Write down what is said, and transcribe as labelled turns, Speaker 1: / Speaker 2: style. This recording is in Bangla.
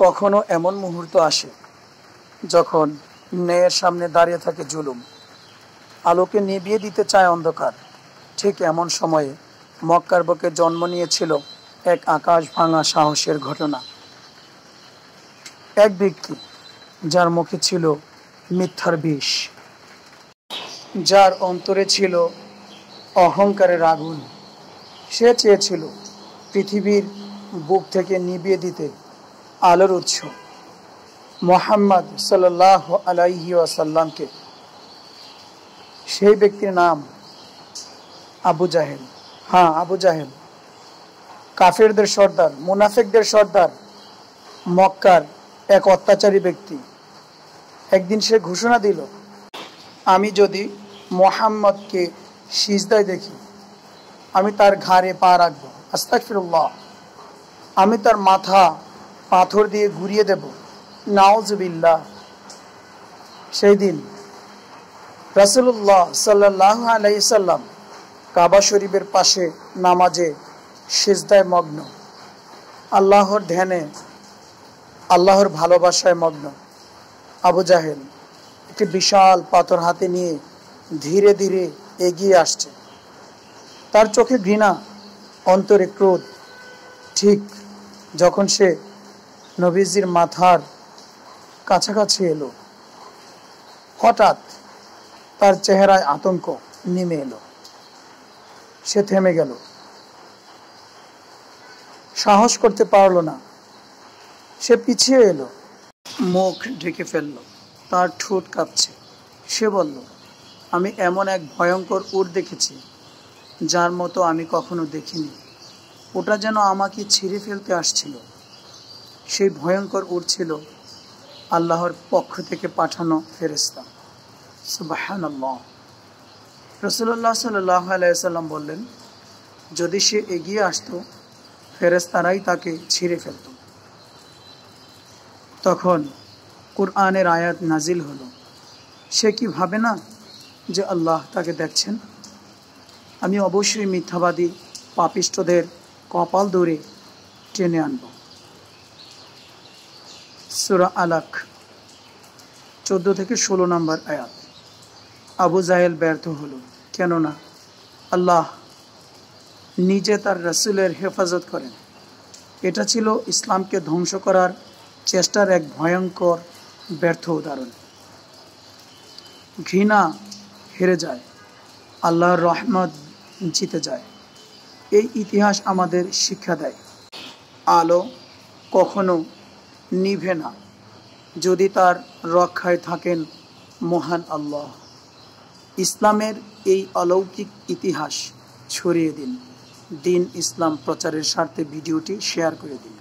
Speaker 1: কখনো এমন মুহূর্ত আসে যখন ন্যায়ের সামনে দাঁড়িয়ে থাকে জুলুম, আলোকে নিভিয়ে দিতে চায় অন্ধকার। ঠিক এমন সময়ে মক্কার বুকে জন্ম নিয়েছিল এক আকাশ ভাঙা সাহসের ঘটনা। এক ব্যক্তি যার মুখে ছিল মিথ্যার বিষ, যার অন্তরে ছিল অহংকারের আগুন। সে চেয়েছিল পৃথিবীর বুক থেকে নিভিয়ে দিতে আলোর উৎস মুহাম্মদ সাল্লাল্লাহু আলাইহি ওয়াসাল্লামকে। সেই ব্যক্তির নাম আবু জাহেল। হ্যাঁ, আবু জাহেল, কাফেরদের সর্দার, মুনাফিকদের সর্দার, মক্কার এক অত্যাচারী ব্যক্তি। একদিন সে ঘোষণা দিল, আমি যদি মুহাম্মদকে সিজদায় দেখি, আমি তার ঘাড়ে পা রাখবো, আস্তাগফিরুল্লাহ, আমি তার মাথা পাথর দিয়ে ঘুরিয়ে দেব, নাউজুবিল্লাহ। সেই দিন রাসূলুল্লাহ সাল্লাল্লাহু আলাইহি সাল্লাম কাবা শরীফের পাশে নামাজে সিজদায় মগ্ন, আল্লাহর ধ্যানে, আল্লাহর ভালোবাসায় মগ্ন। আবু জাহেল একটি বিশাল পাথর হাতে নিয়ে ধীরে ধীরে এগিয়ে আসছে। তার চোখে ঘৃণা, অন্তরে ক্রোধ। ঠিক যখন সে নবীজির মাথার কাছাকাছি এলো, হঠাৎ তার চেহারায় আতঙ্ক নেমে এলো। সে থেমে গেল, সাহস করতে পারল না। সে পিছিয়ে এলো, মুখ ঢেকে ফেলল, তার ঠোঁট কাঁপছে। সে বলল, আমি এমন এক ভয়ঙ্কর উট দেখেছি যার মতো আমি কখনো দেখিনি। ওটা যেন আমাকে ছিঁড়ে ফেলতে আসছিল। সেই ভয়ঙ্কর উট ছিল আল্লাহর পক্ষ থেকে পাঠানো ফেরেশতা। সুবহানাল্লাহ। রাসূলুল্লাহ সাল্লাল্লাহু আলাইহি সাল্লাম বললেন, যদি সে এগিয়ে আসতো, ফেরেশতারাই তাকে ছিঁড়ে ফেলত। তখন কুরআনের আয়াত নাজিল হলো। সে কি ভাবে না যে আল্লাহ তাকে দেখছেন? আমি অবশ্যই মিথ্যাবাদী পাপিষ্ঠদের কপাল ধরে টেনে আনব। সূরা আলাক 14 থেকে 16 নম্বর আয়াত। আবু জাহেল ব্যর্থ হলো, কেননা আল্লাহ নিজে তার রাসূলের হেফাজত করেন। এটা ছিল ইসলামকে ধ্বংস করার চেষ্টার এক ভয়ঙ্কর ব্যর্থ উদাহরণ। ঘৃণা হেরে যায়, আল্লাহর রহমত জিতে যায়। এই ইতিহাস আমাদের শিক্ষা দেয়, আলো কখনো নিভে না যদি তার রক্ষায় থাকেন মহান আল্লাহ। ইসলামের এই অলৌকিক ইতিহাস ছড়িয়ে দিন। দিন ইসলাম প্রচারের স্বার্থে ভিডিওটি শেয়ার করে দিন।